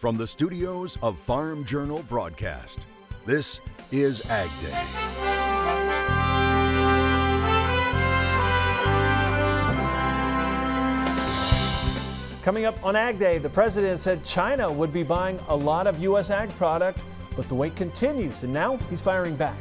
From the studios of Farm Journal Broadcast, this is AgDay. Coming up on Ag Day, the president said China would be buying a lot of U.S. ag product, but the wait continues, and now he's firing back.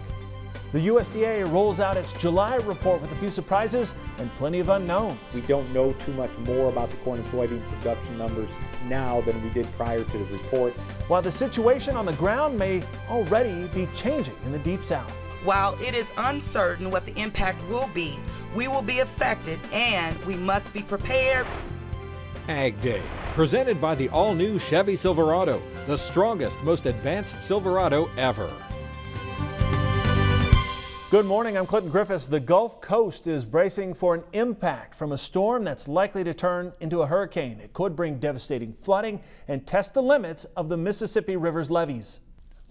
The USDA rolls out its July report with a few surprises and plenty of unknowns. We don't know too much more about the corn and soybean production numbers now than we did prior to the report. While the situation on the ground may already be changing in the Deep South. While it is uncertain what the impact will be, we will be affected and we must be prepared. Ag Day, presented by the all-new Chevy Silverado, the strongest, most advanced Silverado ever. Good morning, I'm Clinton Griffiths. The Gulf Coast is bracing for an impact from a storm that's likely to turn into a hurricane. It could bring devastating flooding and test the limits of the Mississippi River's levees.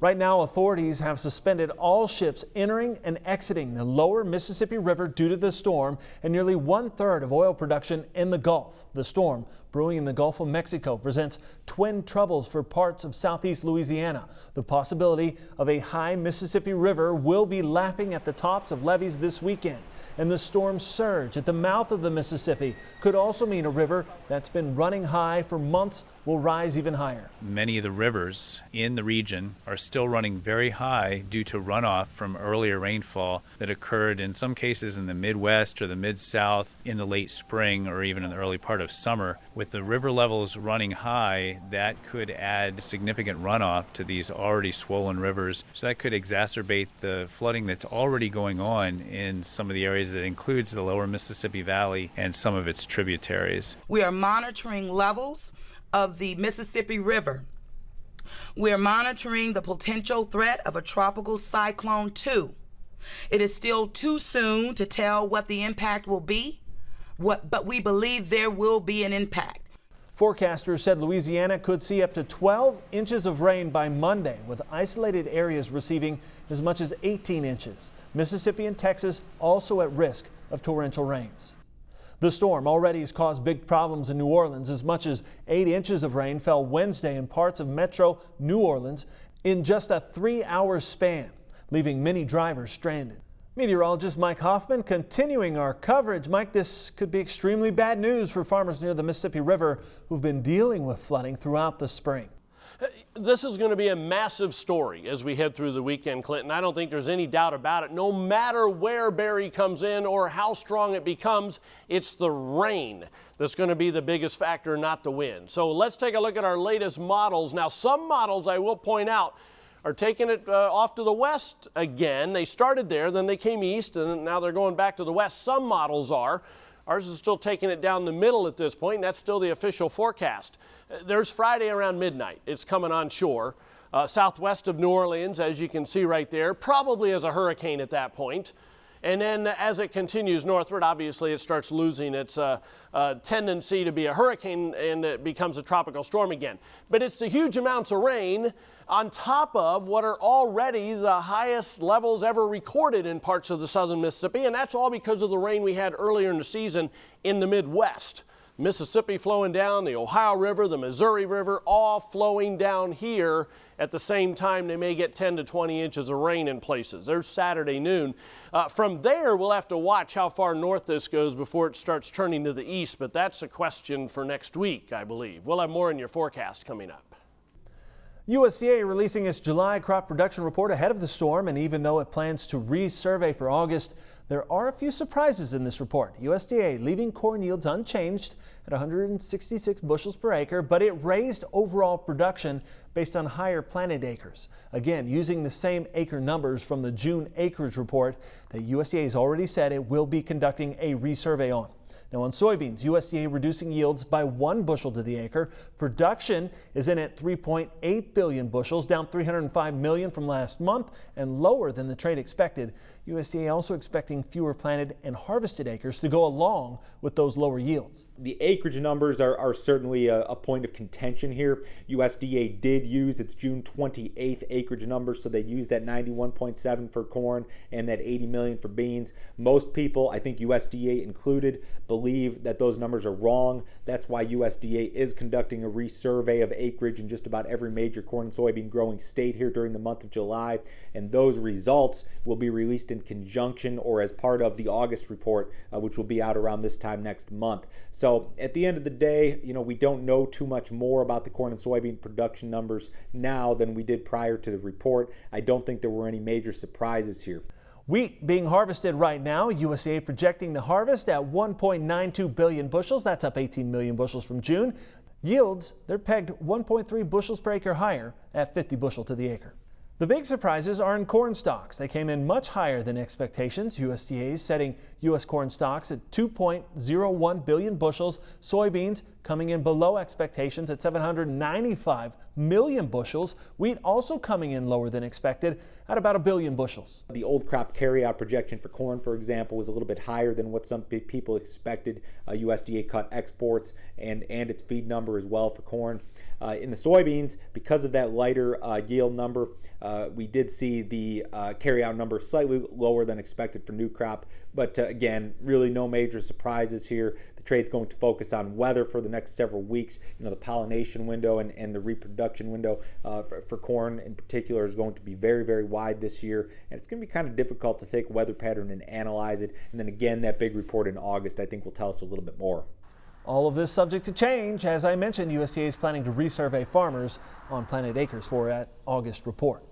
Right now, authorities have suspended all ships entering and exiting the lower Mississippi River due to the storm and nearly 1/3 of oil production in the Gulf. The storm, brewing in the Gulf of Mexico, presents twin troubles for parts of southeast Louisiana. The possibility of a high Mississippi River will be lapping at the tops of levees this weekend. And the storm surge at the mouth of the Mississippi could also mean a river that's been running high for months will rise even higher. Many of the rivers in the region are still running very high due to runoff from earlier rainfall that occurred in some cases in the Midwest or the Mid-South in the late spring or even in the early part of summer. With the river levels running high, that could add significant runoff to these already swollen rivers. So that could exacerbate the flooding that's already going on in some of the areas that includes the lower Mississippi Valley and some of its tributaries. We are monitoring levels of the Mississippi River. We are monitoring the potential threat of a tropical cyclone too. It is still too soon to tell what the impact will be, but we believe there will be an impact. Forecasters said Louisiana could see up to 12 inches of rain by Monday, with isolated areas receiving as much as 18 inches. Mississippi and Texas also at risk of torrential rains. The storm already has caused big problems in New Orleans. As much as 8 inches of rain fell Wednesday in parts of metro New Orleans in just a 3-hour span, leaving many drivers stranded. Meteorologist Mike Hoffman continuing our coverage. Mike, this could be extremely bad news for farmers near the Mississippi River who've been dealing with flooding throughout the spring. This is going to be a massive story as we head through the weekend, Clinton. I don't think there's any doubt about it. No matter where Barry comes in or how strong it becomes, it's the rain that's going to be the biggest factor, not the wind. So let's take a look at our latest models. Now, some models, I will point out, are taking it off to the west again. They started there, then they came east, and now they're going back to the west. Some models are. Ours is still taking it down the middle at this point, and that's still the official forecast. There's Friday around midnight. It's coming on shore. Southwest of New Orleans, as you can see right there, probably as a hurricane at that point. And then as it continues northward, obviously it starts losing its tendency to be a hurricane and it becomes a tropical storm again. But it's the huge amounts of rain on top of what are already the highest levels ever recorded in parts of the southern Mississippi. And that's all because of the rain we had earlier in the season in the Midwest. Mississippi flowing down, the Ohio River, the Missouri River, all flowing down here at the same time. They may get 10 to 20 inches of rain in places. There's Saturday noon. From there, we'll have to watch how far north this goes before it starts turning to the east, but that's a question for next week, I believe. We'll have more in your forecast coming up. USDA releasing its July crop production report ahead of the storm, and even though it plans to resurvey for August, there are a few surprises in this report. USDA leaving corn yields unchanged at 166 bushels per acre, but it raised overall production based on higher planted acres. Again, using the same acre numbers from the June acreage report that USDA has already said it will be conducting a resurvey on. Now on soybeans, USDA reducing yields by 1 bushel to the acre. Production is in at 3.8 billion bushels, down 305 million from last month and lower than the trade expected. USDA also expecting fewer planted and harvested acres to go along with those lower yields. The acreage numbers are certainly a point of contention here. USDA did use its June 28th acreage numbers, so they used that 91.7 for corn and that 80 million for beans. Most people, I think USDA included, believe believe that those numbers are wrong. That's why USDA is conducting a resurvey of acreage in just about every major corn and soybean growing state here during the month of July. And those results will be released in conjunction or as part of the August report, which will be out around this time next month. So at the end of the day, we don't know too much more about the corn and soybean production numbers now than we did prior to the report. I don't think there were any major surprises here. Wheat being harvested right now. USDA projecting the harvest at 1.92 billion bushels. That's up 18 million bushels from June. Yields, they're pegged 1.3 bushels per acre higher at 50 bushel to the acre. The big surprises are in corn stocks. They came in much higher than expectations. USDA is setting U.S. corn stocks at 2.01 billion bushels. Soybeans coming in below expectations at 795 million bushels. Wheat also coming in lower than expected at about 1 billion bushels. The old crop carryout projection for corn, for example, was a little bit higher than what some people expected. USDA cut exports and its feed number as well for corn. In the soybeans, because of that lighter yield number, we did see the carryout number slightly lower than expected for new crop. But again, really no major surprises here. The trade's going to focus on weather for the next several weeks. The pollination window and the reproduction window for corn in particular is going to be very, very wide this year. And it's going to be kind of difficult to take a weather pattern and analyze it. And then again, that big report in August, I think, will tell us a little bit more. All of this subject to change. As I mentioned, USDA is planning to resurvey farmers on planted acres for that August report.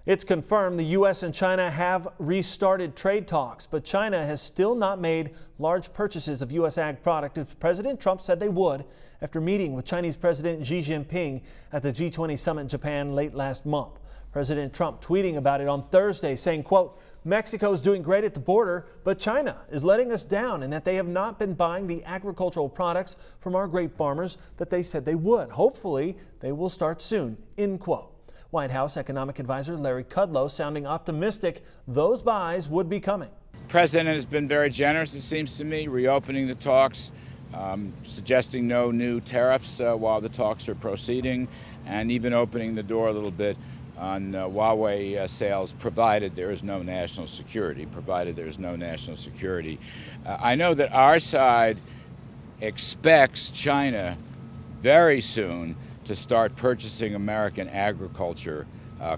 It's confirmed the U.S. and China have restarted trade talks, but China has still not made large purchases of U.S. ag product as President Trump said they would after meeting with Chinese President Xi Jinping at the G20 summit in Japan late last month. President Trump tweeting about it on Thursday, saying, quote, Mexico is doing great at the border, but China is letting us down and that they have not been buying the agricultural products from our grape farmers that they said they would. Hopefully, they will start soon, end quote. White House economic advisor Larry Kudlow sounding optimistic those buys would be coming. The president has been very generous, it seems to me, reopening the talks, suggesting no new tariffs while the talks are proceeding, and even opening the door a little bit on Huawei sales, provided there is no national security, I know that our side expects China very soon to start purchasing American agriculture,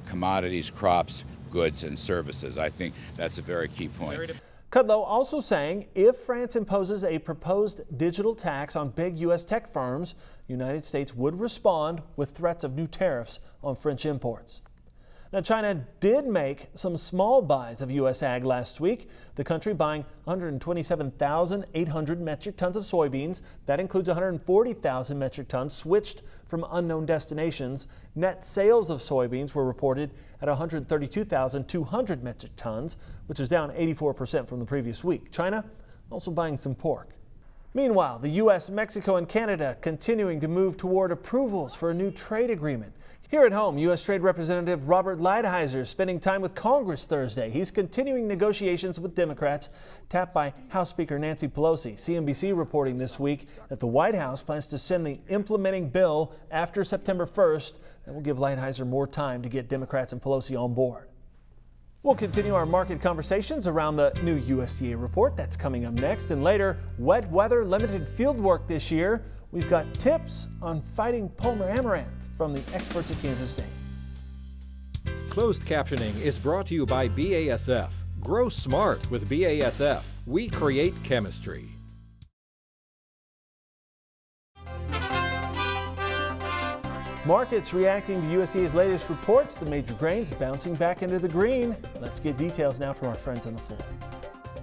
commodities, crops, goods, and services. I think that's a very key point. Kudlow also saying if France imposes a proposed digital tax on big U.S. tech firms, the United States would respond with threats of new tariffs on French imports. Now, China did make some small buys of U.S. ag last week, the country buying 127,800 metric tons of soybeans. That includes 140,000 metric tons switched from unknown destinations. Net sales of soybeans were reported at 132,200 metric tons, which is down 84% from the previous week. China also buying some pork. Meanwhile, the U.S., Mexico, and Canada continuing to move toward approvals for a new trade agreement. Here at home, U.S. Trade Representative Robert Lighthizer is spending time with Congress Thursday. He's continuing negotiations with Democrats, tapped by House Speaker Nancy Pelosi. CNBC reporting this week that the White House plans to send the implementing bill after September 1st. That will give Lighthizer more time to get Democrats and Pelosi on board. We'll continue our market conversations around the new USDA report. That's coming up next. And later, wet weather, limited field work this year. We've got tips on fighting Palmer amaranth from the experts at Kansas State. Closed captioning is brought to you by BASF. Grow smart with BASF. We create chemistry. Markets reacting to USDA's latest reports. The major grains bouncing back into the green. Let's get details now from our friends on the floor.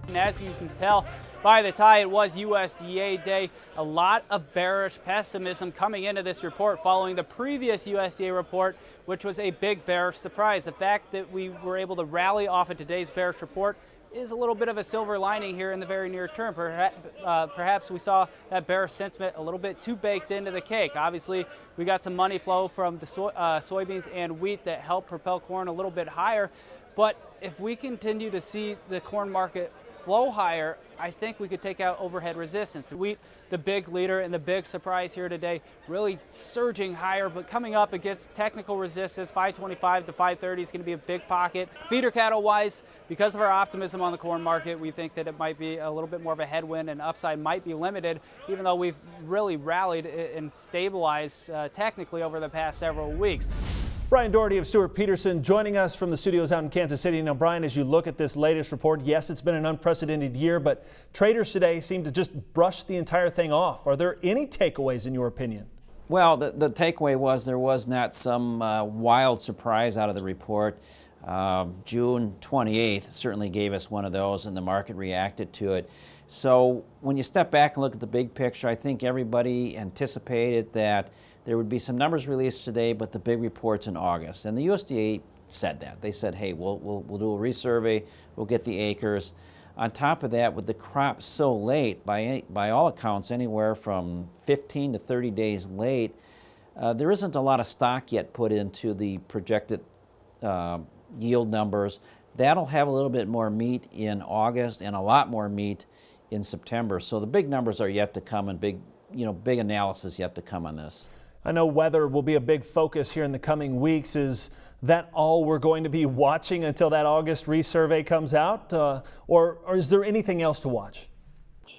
And as you can tell by the tie, it was USDA day. A lot of bearish pessimism coming into this report following the previous USDA report, which was a big bearish surprise. The fact that we were able to rally off of today's bearish report is a little bit of a silver lining here in the very near term. Perhaps we saw that bearish sentiment a little bit too baked into the cake. Obviously, we got some money flow from the soybeans and wheat that helped propel corn a little bit higher. But if we continue to see the corn market flow higher, I think we could take out overhead resistance. The wheat, the big leader and the big surprise here today, really surging higher, but coming up against technical resistance. 525 to 530 is going to be a big pocket. Feeder cattle wise, because of our optimism on the corn market, we think that it might be a little bit more of a headwind and upside might be limited, even though we've really rallied and stabilized technically over the past several weeks. Brian Doherty of Stuart Peterson joining us from the studios out in Kansas City. Now, Brian, as you look at this latest report, yes, it's been an unprecedented year, but traders today seem to just brush the entire thing off. Are there any takeaways in your opinion? Well, the takeaway was there was not some wild surprise out of the report. June 28th certainly gave us one of those, and the market reacted to it. So when you step back and look at the big picture, I think everybody anticipated that there would be some numbers released today, but the big report's in August. And the USDA said that. They said, hey, we'll do a resurvey, we'll get the acres. On top of that, with the crop so late, by all accounts, anywhere from 15 to 30 days late, there isn't a lot of stock yet put into the projected yield numbers. That'll have a little bit more meat in August and a lot more meat in September. So the big numbers are yet to come, and big analysis yet to come on this. I know weather will be a big focus here in the coming weeks. Is that all we're going to be watching until that August resurvey comes out? Or is there anything else to watch?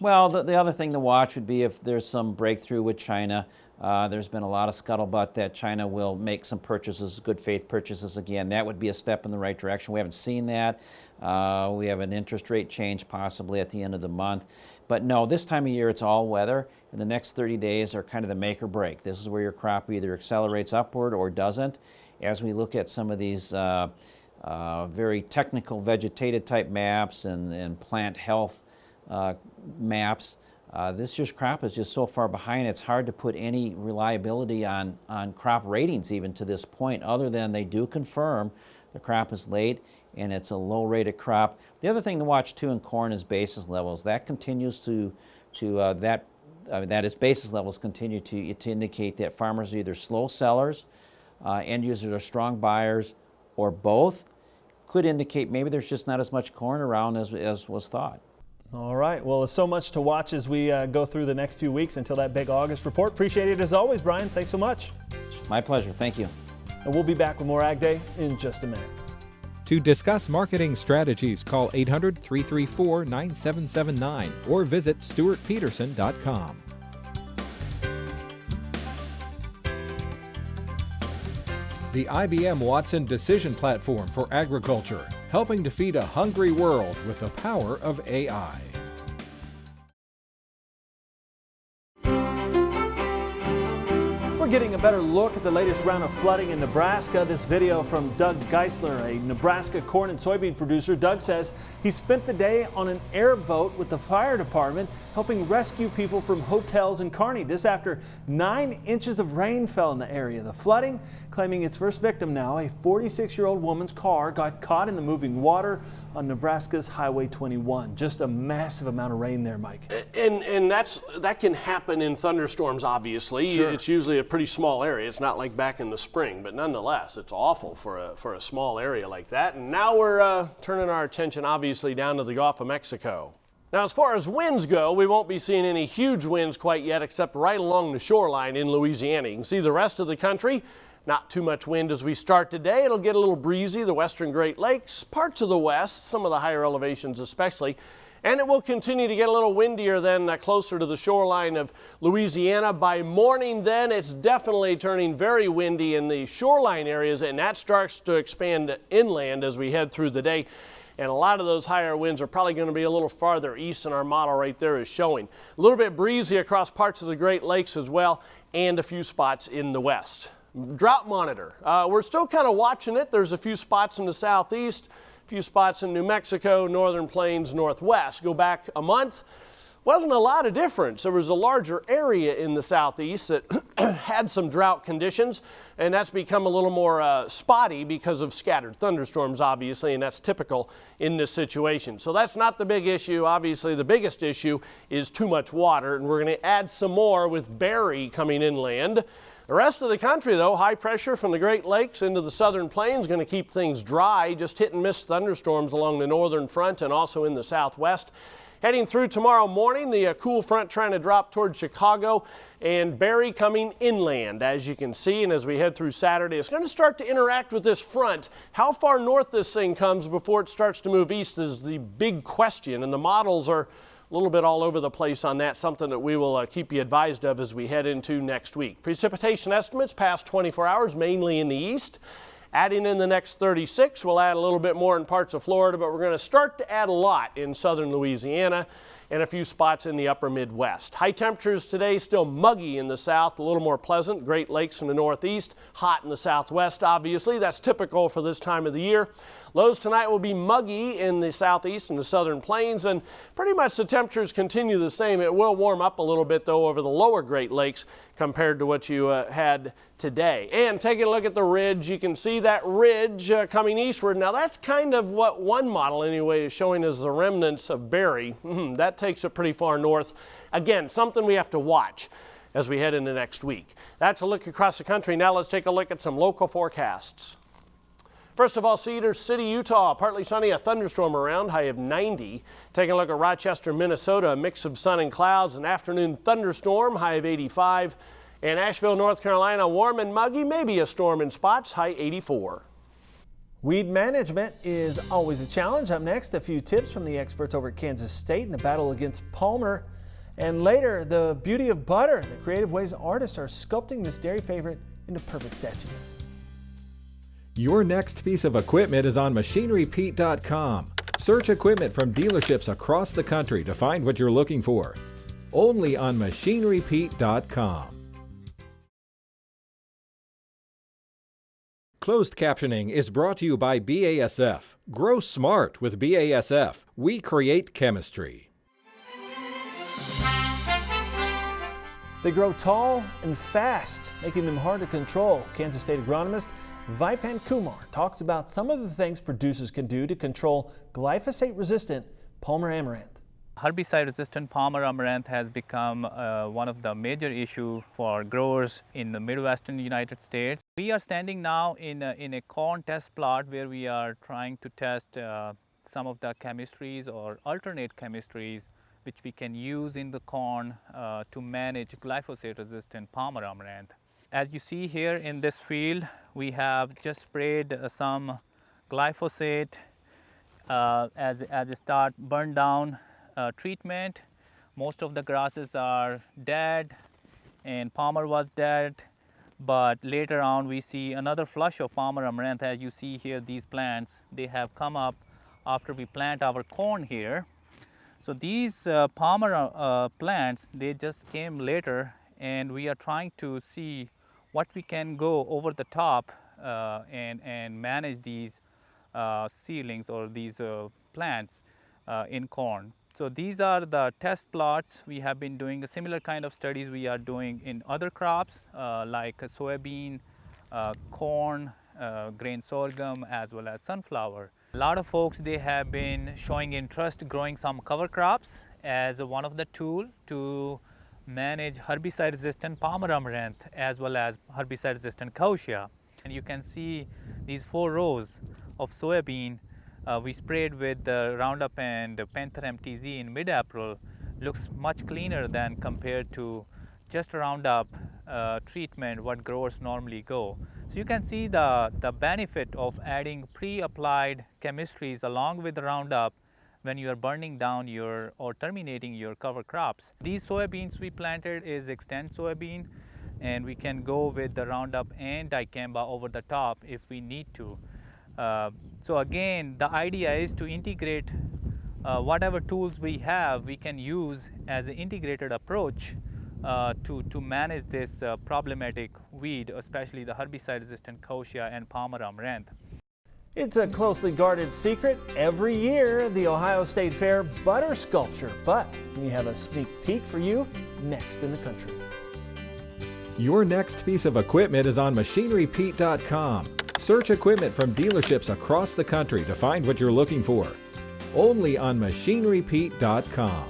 Well, the other thing to watch would be if there's some breakthrough with China. There's been a lot of scuttlebutt that China will make some purchases, good faith purchases again. That would be a step in the right direction. We haven't seen that. We have an interest rate change possibly at the end of the month. But no, this time of year it's all weather, and the next 30 days are kind of the make or break. This is where your crop either accelerates upward or doesn't. As we look at some of these very technical vegetative type maps and plant health maps, this year's crop is just so far behind, it's hard to put any reliability on crop ratings even to this point, other than they do confirm the crop is late and it's a low rated crop. The other thing to watch too in corn is basis levels. That continues basis levels continue to indicate that farmers are either slow sellers, end users are strong buyers, or both. Could indicate maybe there's just not as much corn around as was thought. All right. Well, there's so much to watch as we go through the next few weeks until that big August report. Appreciate it as always, Brian. Thanks so much. My pleasure. Thank you. And we'll be back with more Ag Day in just a minute. To discuss marketing strategies, call 800-334-9779 or visit stewartpeterson.com. The IBM Watson Decision Platform for Agriculture, helping to feed a hungry world with the power of AI. We're getting a better look at the latest round of flooding in Nebraska. This video from Doug Geisler, a Nebraska corn and soybean producer. Doug says he spent the day on an airboat with the fire department helping rescue people from hotels in Kearney. This after 9 inches of rain fell in the area. The flooding claiming its first victim now, a 46-year-old woman's car got caught in the moving water on Nebraska's Highway 21. Just a massive amount of rain there, Mike. And that can happen in thunderstorms, obviously. Sure. It's usually a pretty small area. It's not like back in the spring, but nonetheless, it's awful for a small area like that. And now we're turning our attention, obviously, down to the Gulf of Mexico. Now, as far as winds go, we won't be seeing any huge winds quite yet, except right along the shoreline in Louisiana. You can see the rest of the country. Not too much wind as we start today. It'll get a little breezy, the western Great Lakes, parts of the west, some of the higher elevations especially. And it will continue to get a little windier then closer to the shoreline of Louisiana. By morning then, it's definitely turning very windy in the shoreline areas, and that starts to expand inland as we head through the day. And a lot of those higher winds are probably going to be a little farther east, and our model right there is showing. A little bit breezy across parts of the Great Lakes as well, and a few spots in the west. Drought monitor. We're still kind of watching it. There's a few spots in the southeast, a few spots in New Mexico, northern plains, northwest. Go back a month, wasn't a lot of difference. There was a larger area in the southeast that had some drought conditions, and that's become a little more spotty because of scattered thunderstorms, obviously, and that's typical in this situation. So that's not the big issue. Obviously, the biggest issue is too much water, and we're going to add some more with Barry coming inland. The rest of the country, though, high pressure from the Great Lakes into the southern plains going to keep things dry. Just hit and miss thunderstorms along the northern front and also in the southwest. Heading through tomorrow morning, the cool front trying to drop towards Chicago and Barry coming inland, as you can see. And as we head through Saturday, it's going to start to interact with this front. How far north this thing comes before it starts to move east is the big question, and the models are a little bit all over the place on that, something that we will keep you advised of as we head into next week. Precipitation estimates past 24 hours, mainly in the east. Adding in the next 36, we'll add a little bit more in parts of Florida, but we're going to start to add a lot in southern Louisiana and a few spots in the upper Midwest. High temperatures today, still muggy in the south, a little more pleasant. Great Lakes in the northeast, hot in the southwest, obviously. That's typical for this time of the year. Lows tonight will be muggy in the southeast and the southern plains, and pretty much the temperatures continue the same. It will warm up a little bit, though, over the lower Great Lakes compared to what you had today. And taking a look at the ridge, you can see that ridge coming eastward. Now, that's kind of what one model, anyway, is showing as the remnants of Barry. That takes it pretty far north. Again, something we have to watch as we head into next week. That's a look across the country. Now let's take a look at some local forecasts. First of all, Cedar City, Utah, partly sunny, a thunderstorm around, high of 90. Taking a look at Rochester, Minnesota, a mix of sun and clouds, an afternoon thunderstorm, high of 85. And Asheville, North Carolina, warm and muggy, maybe a storm in spots, high 84. Weed management is always a challenge. Up next, a few tips from the experts over at Kansas State in the battle against Palmer. And later, the beauty of butter, the creative ways artists are sculpting this dairy favorite into perfect statues. Your next piece of equipment is on MachineryPete.com. Search equipment from dealerships across the country to find what you're looking for. Only on MachineryPete.com. Closed captioning is brought to you by BASF. Grow smart with BASF. We create chemistry. They grow tall and fast, making them hard to control. Kansas State agronomist Vaipan Kumar talks about some of the things producers can do to control glyphosate-resistant Palmer amaranth. Herbicide-resistant Palmer amaranth has become one of the major issues for growers in the Midwestern United States. We are standing now in a corn test plot where we are trying to test some of the chemistries or alternate chemistries which we can use in the corn to manage glyphosate-resistant Palmer amaranth. As you see here in this field, we have just sprayed some glyphosate as a start burn down treatment. Most of the grasses are dead and Palmer was dead, but later on we see another flush of Palmer amaranth. As you see here, these plants, they have come up after we plant our corn here. So these Palmer plants, they just came later, and we are trying to see what we can go over the top and manage these seedlings or these plants in corn. So these are the test plots. We have been doing a similar kind of studies we are doing in other crops like soybean, corn, grain sorghum, as well as sunflower. A lot of folks, they have been showing interest growing some cover crops as one of the tool to manage herbicide-resistant Palmer amaranth as well as herbicide-resistant kochia. And you can see these 4 rows of soybean we sprayed with the Roundup and Panther MTZ in mid-April. Looks much cleaner than compared to just Roundup treatment what growers normally go. So you can see the benefit of adding pre-applied chemistries along with the Roundup when you are burning down or terminating your cover crops. These soybeans we planted is extend soybean, and we can go with the Roundup and dicamba over the top if we need to. So again, the idea is to integrate whatever tools we have, we can use as an integrated approach to manage this problematic weed, especially the herbicide-resistant kochia and Palmer amaranth. It's a closely guarded secret. Every year, the Ohio State Fair butter sculpture, but we have a sneak peek for you next in the country. Your next piece of equipment is on MachineryPete.com. Search equipment from dealerships across the country to find what you're looking for. Only on MachineryPete.com.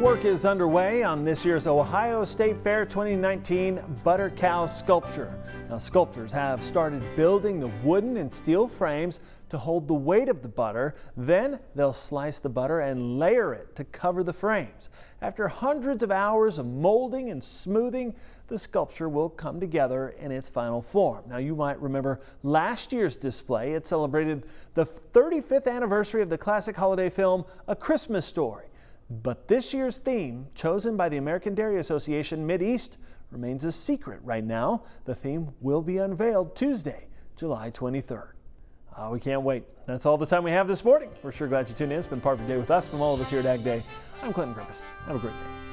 Work is underway on this year's Ohio State Fair 2019 Butter Cow sculpture. Now, sculptors have started building the wooden and steel frames to hold the weight of the butter. Then they'll slice the butter and layer it to cover the frames. After hundreds of hours of molding and smoothing, the sculpture will come together in its final form. Now, you might remember last year's display. It celebrated the 35th anniversary of the classic holiday film A Christmas Story. But this year's theme, chosen by the American Dairy Association Mideast, remains a secret right now. The theme will be unveiled Tuesday, July 23rd. We can't wait. That's all the time we have this morning. We're sure glad you tuned in. It's been part of your day with us. From all of us here at AgDay, I'm Clinton Griffiths. Have a great day.